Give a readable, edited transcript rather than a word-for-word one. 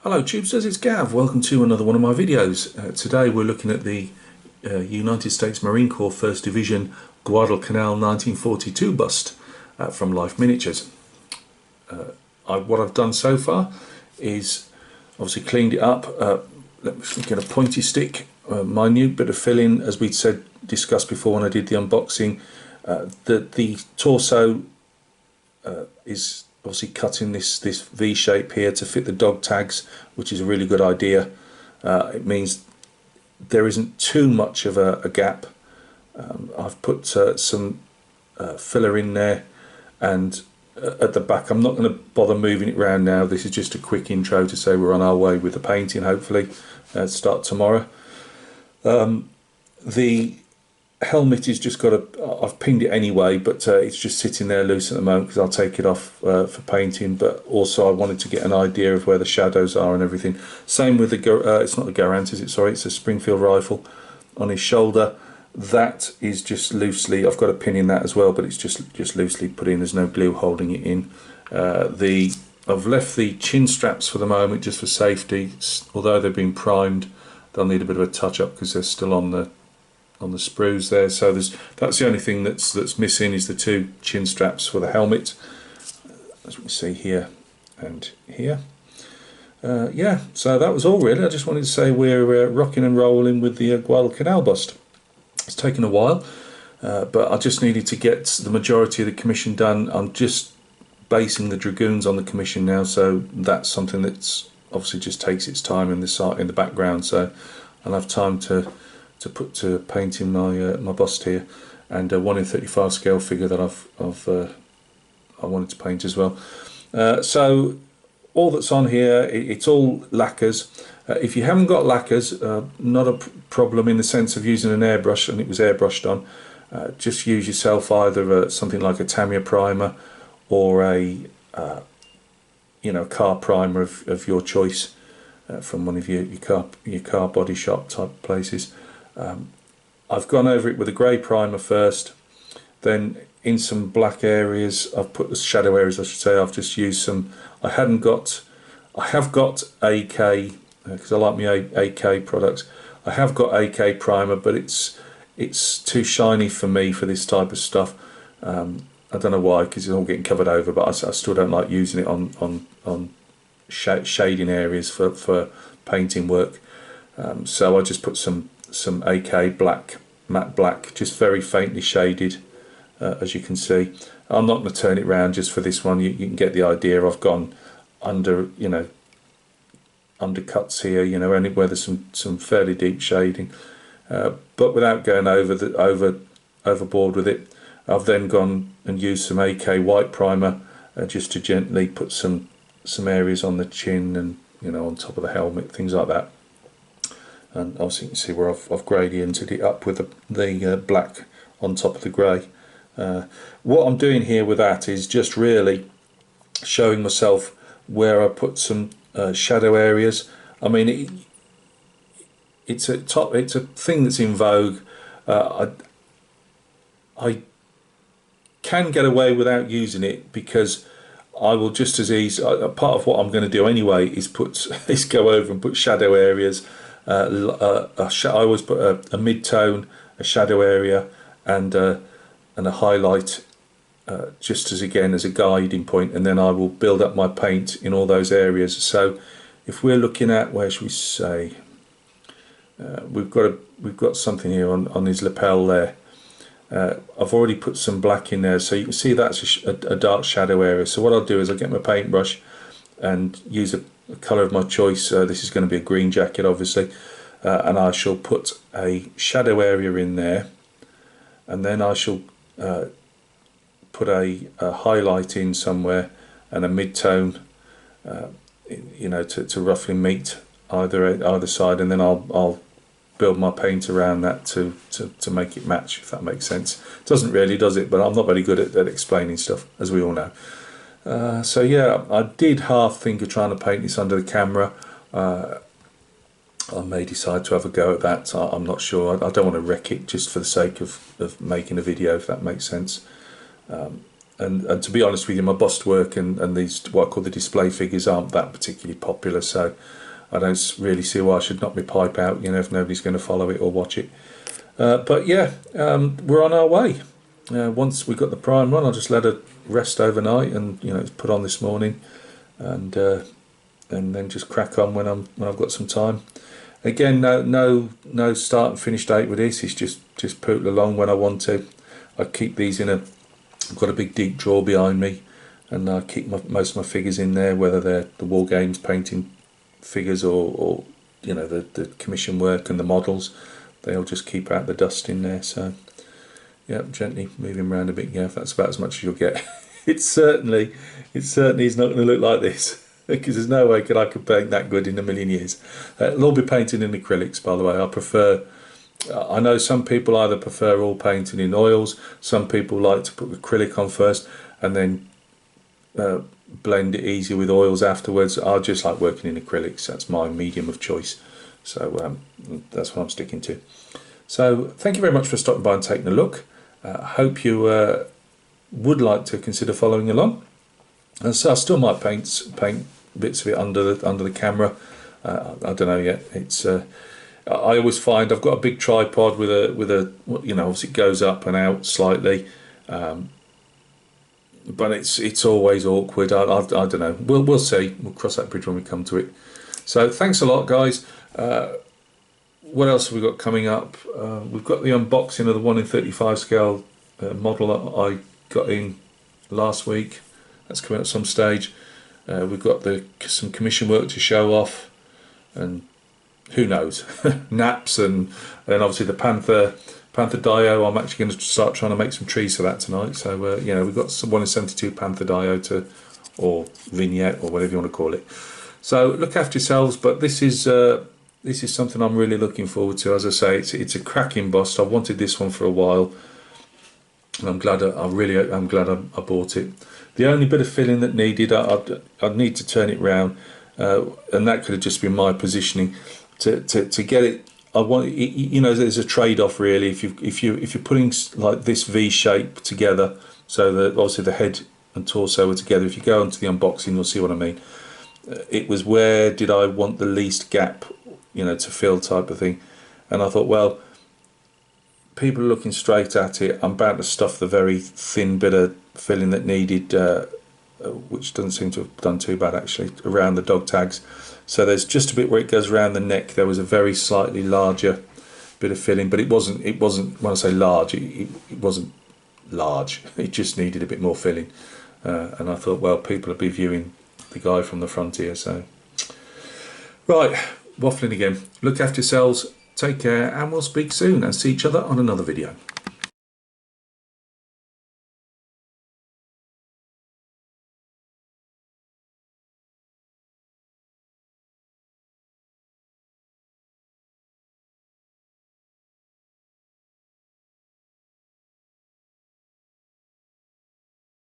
Hello Tubesters, it's Gav. Welcome to another one of my videos. Today we're looking at the United States Marine Corps 1st Division Guadalcanal 1942 bust from Life Miniatures. What I've done so far is obviously cleaned it up. Let me get a pointy stick, minute bit of filling, as we said, discussed before when I did the unboxing. The torso is obviously cutting this V shape here to fit the dog tags, which is a really good idea. It means there isn't too much of a gap. I've put some filler in there, and at the back I'm not going to bother moving it around now. This is just a quick intro to say we're on our way with the painting, hopefully start tomorrow. The helmet is just got I've pinned it anyway, but it's just sitting there loose at the moment because I'll take it off for painting. But also I wanted to get an idea of where the shadows are and everything. Same with the it's not a Garand, is it? Sorry, it's a Springfield rifle on his shoulder. That is just loosely, I've got a pin in that as well, but it's just loosely put in. There's no glue holding it in. I've left the chin straps for the moment just for safety. Although they've been primed, they'll need a bit of a touch up because they're still on the sprues there. So that's the only thing that's missing, is the two chin straps for the helmet, as we see here and here. Yeah, so that was all really. I just wanted to say we're rocking and rolling with the Guadalcanal bust. It's taken a while, but I just needed to get the majority of the commission done. I'm just basing the dragoons on the commission now, so that's something that's obviously just takes its time in the background. So I'll have time to put to painting my bust here, and a 1:35 scale figure that I wanted to paint as well. So all that's on here, it's all lacquers. If you haven't got lacquers, not a problem in the sense of using an airbrush, and it was airbrushed on. Just use yourself either something like a Tamiya primer or a car primer of your choice from one of your car body shop type places. I've gone over it with a grey primer first, then in some black areas, I've put the shadow areas, I should say, I've just used some, I have got AK, because I like my AK products, I have got AK primer, but it's too shiny for me for this type of stuff. I don't know why, because it's all getting covered over, but I still don't like using it on shading areas for painting work. So I just put some AK black, matte black, just very faintly shaded, as you can see. I'm not going to turn it round just for this one. You can get the idea. I've gone under, undercuts here, and where there's some fairly deep shading, but without going overboard with it. I've then gone and used some AK white primer just to gently put some areas on the chin and on top of the helmet, things like that. And obviously you can see where I've gradiented it up with the black on top of the grey. What I'm doing here with that is just really showing myself where I put some shadow areas. I mean, it's a thing that's in vogue. I can get away without using it because I will just as easy. Part of what I'm going to do anyway is go over and put shadow areas. I always put a mid-tone, a shadow area, and a highlight, just as a guiding point, and then I will build up my paint in all those areas. So if we're looking at, where should we say, we've got something here on his lapel there. I've already put some black in there, so you can see that's a dark shadow area. So what I'll do is I'll get my paintbrush and use a colour of my choice. This is going to be a green jacket, obviously, and I shall put a shadow area in there, and then I shall put a highlight in somewhere and a mid-tone, to roughly meet either side, and then I'll build my paint around that to make it match, if that makes sense. Doesn't really, does it? But I'm not very good at explaining stuff, as we all know. So yeah, I did half think of trying to paint this under the camera. I may decide to have a go at that. I'm not sure. I don't want to wreck it just for the sake of making a video, if that makes sense. and to be honest with you, my bust work and these what I call the display figures aren't that particularly popular, so I don't really see why I should knock my pipe out, if nobody's going to follow it or watch it. But yeah, we're on our way. Once we got the primer on, I'll just let it rest overnight, and it's put on this morning, and then just crack on when I've got some time. Again, no start and finish date with this. It's just pootle along when I want to. I keep these I've got a big deep drawer behind me, and I keep most of my figures in there, whether they're the war games painting figures or the commission work and the models. They'll just keep out the dust in there. So yeah, gently moving around a bit. Yeah, that's about as much as you'll get. It certainly is not going to look like this, because there's no way I could paint that good in a million years. It'll all be painted in acrylics, by the way. I know some people either prefer all painting in oils, some people like to put acrylic on first and then blend it easier with oils afterwards. I just like working in acrylics. That's my medium of choice, so that's what I'm sticking to. So thank you very much for stopping by and taking a look. I hope you would like to consider following along. And so I still might paint bits of it under the camera. I don't know yet. It's I always find I've got a big tripod with a obviously it goes up and out slightly, but it's always awkward. I don't know. We'll see. We'll cross that bridge when we come to it. So thanks a lot, guys. What else have we got coming up? We've got the unboxing of the 1 in 35 scale model that I got in last week. That's coming at some stage. We've got some commission work to show off, and who knows, naps, and then obviously the Panther Dio. I'm actually going to start trying to make some trees for that tonight. So we've got some 1 in 72 Panther Dio or vignette, or whatever you want to call it. So look after yourselves. But this is something I'm really looking forward to. As I say, it's a cracking bust. I've wanted this one for a while, and I'm glad I bought it. The only bit of filling that needed, I'd need to turn it round, and that could have just been my positioning to get it. I want there's a trade-off really. If you're putting like this V shape together, so that obviously the head and torso are together. If you go into the unboxing, you'll see what I mean. It was where did I want the least gap, to fill type of thing, and I thought, well, people are looking straight at it. I'm about to stuff the very thin bit of filling that needed, which doesn't seem to have done too bad actually, around the dog tags. So there's just a bit where it goes around the neck. There was a very slightly larger bit of filling, but it wasn't. When I say large, it wasn't large. It just needed a bit more filling, and I thought, well, people will be viewing the guy from the front here. So right, waffling again. Look after yourselves. Take care, and we'll speak soon and see each other on another video.